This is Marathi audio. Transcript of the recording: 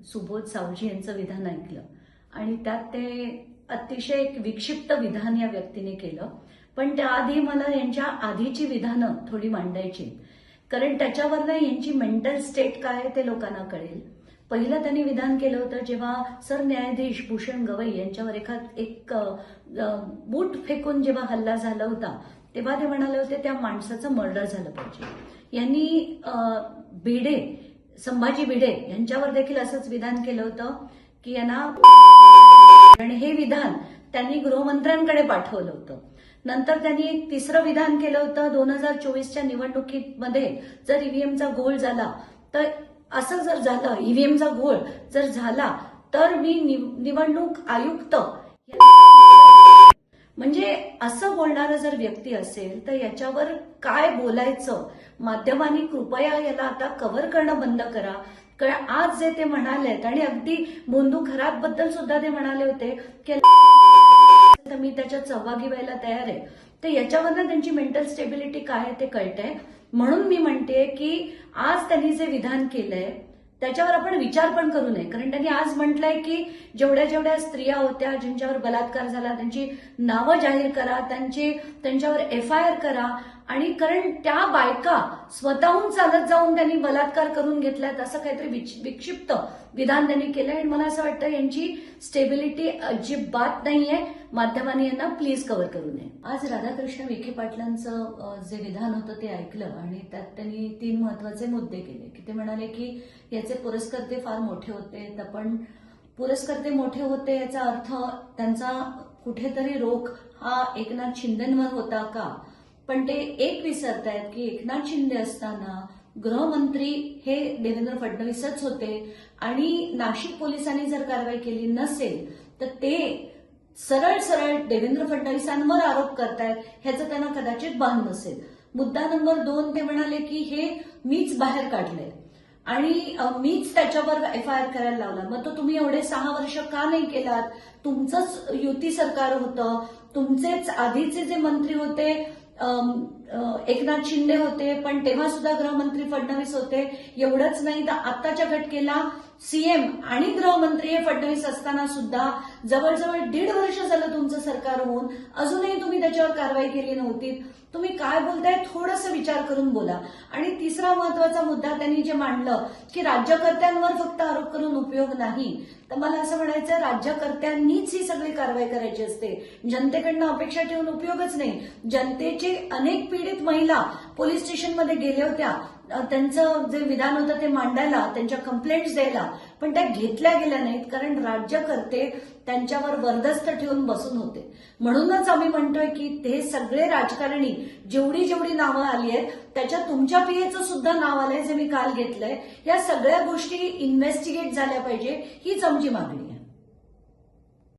सुबोध सावजी यांचं विधान ऐकलं आणि त्यात ते अतिशय एक विक्षिप्त विधान या व्यक्तीने केलं. पण त्याआधी मला यांच्या आधीची विधानं थोडी मांडायची, कारण त्याच्यावरनं यांची मेंटल स्टेट काय आहे ते लोकांना कळेल. पहिलं त्यांनी विधान केलं होतं जेव्हा सरन्यायाधीश भूषण गवई यांच्यावर एक बूट फेकून जेव्हा हल्ला झाला होता, तेव्हा ते म्हणाले होते त्या माणसाचं मर्डर झालं पाहिजे. यांनी भिडे, संभाजी भिडे यांच्यावर देखील असंच विधान केलं होतं की यांना, आणि हे विधान त्यांनी गृहमंत्र्यांकडे पाठवलं होतं. नंतर त्यांनी एक तिसरं विधान केलं होतं 2024च्या निवडणुकीमध्ये जर ईव्हीएमचा घोळ झाला तर, असं जर झालं ईव्हीएमचा घोळ जर झाला तर मी निवडणूक आयुक्त, म्हणजे असं बोलणारा जर व्यक्ती असेल तर याच्यावर काय बोलायचं. माध्यमांनी कृपया याला आता कव्हर करणं बंद करा. कारण आज जे ते म्हणालेत आणि अगदी बोंधू खरात बद्दल सुद्धा ते म्हणाले होते की मी त्याच्यात सहभागी व्हायला तयार आहे. तर याच्यावरनं त्यांची मेंटल स्टेबिलिटी काय आहे ते कळतंय. म्हणून मी म्हणते की आज त्यांनी जे विधान केलंय त्याच्यावर आपण विचार पण करू नये. कारण त्यांनी आज म्हटलंय की जेवढ्या जेवढ्या स्त्रिया होत्या ज्यांच्यावर बलात्कार झाला त्यांची नावं जाहीर करा, त्यांच्यावर FIR करा. आणि कारण त्या बायका स्वतःहून चालत जाऊन त्यांनी बलात्कार करून घेतल्यात, असं काहीतरी विक्षिप्त विधान त्यांनी केलंय. आणि मला असं वाटतं यांची स्टेबिलिटी अजिबात नाहीये. माध्यमांनी यांना प्लीज कव्हर करू नये. आज राधाकृष्ण विखे पाटलांचं जे विधान होतं ते ऐकलं आणि त्यात त्यांनी 3 महत्वाचे मुद्दे केले की ते म्हणाले की याचे पुरस्कर्ते फार मोठे होते. पण पुरस्कर्ते मोठे होते याचा अर्थ त्यांचा कुठेतरी रोख हा एकनाथ शिंदेंवर होता का? पण ते एक विसरतायत की एकनाथ शिंदे असताना गृहमंत्री हे देवेंद्र फडणवीसच होते आणि नाशिक पोलिसांनी जर कारवाई केली नसेल तर ते सरळ सरळ देवेंद्र फडणवीसांवर आरोप करतायत ह्याचं त्यांना कदाचित भान नसेल. मुद्दा नंबर 2 ते म्हणाले की हे मीच बाहेर काढलंय आणि मीच त्याच्यावर FIR करायला लावला. मग तो तुम्ही एवढे 6 वर्ष का नाही केलात? तुमचंच युती सरकार होतं, तुमचेच आधीचे जे मंत्री होते एकनाथ शिंदे होते, पण तेव्हा सुद्धा गृहमंत्री फडणवीस होते. एवढंच नाही तर आताच्या घटकेला CM आणि गृहमंत्री हे फडणवीस असताना सुद्धा जवळजवळ 1.5 वर्ष झालं तुमचं सरकार होऊन अजूनही तुम्ही त्याच्यावर कारवाई केली नव्हती. तुम्ही काय बोलताय थोडंसं विचार करून बोला. आणि तिसरा महत्वाचा मुद्दा त्यांनी जे मांडलं की राज्यकर्त्यांवर फक्त आरोप करून उपयोग नाही, तर मला असं म्हणायचं राज्यकर्त्यांनीच ही सगळी कारवाई करायची असते. जनतेकडनं अपेक्षा ठेवून उपयोगच नाही. जनतेचे अनेक पीडित महिला पोलीस स्टेशनमध्ये गेल्या होत्या त्यांचं जे विधान होतं ते मांडायला, त्यांच्या कंप्लेंट्स द्यायला, पण त्या घेतल्या गेल्या नाहीत कारण राज्यकर्ते त्यांच्यावर वरदस्त ठेवून बसून होते. म्हणूनच आम्ही म्हणतोय की ते सगळे राजकारणी जेवढी नावं आली आहेत त्याच्यात तुमच्या PAचं सुद्धा नाव आलंय जे मी काल घेतलंय. या सगळ्या गोष्टी इन्व्हेस्टिगेट झाल्या पाहिजे हीच आमची मागणी आहे.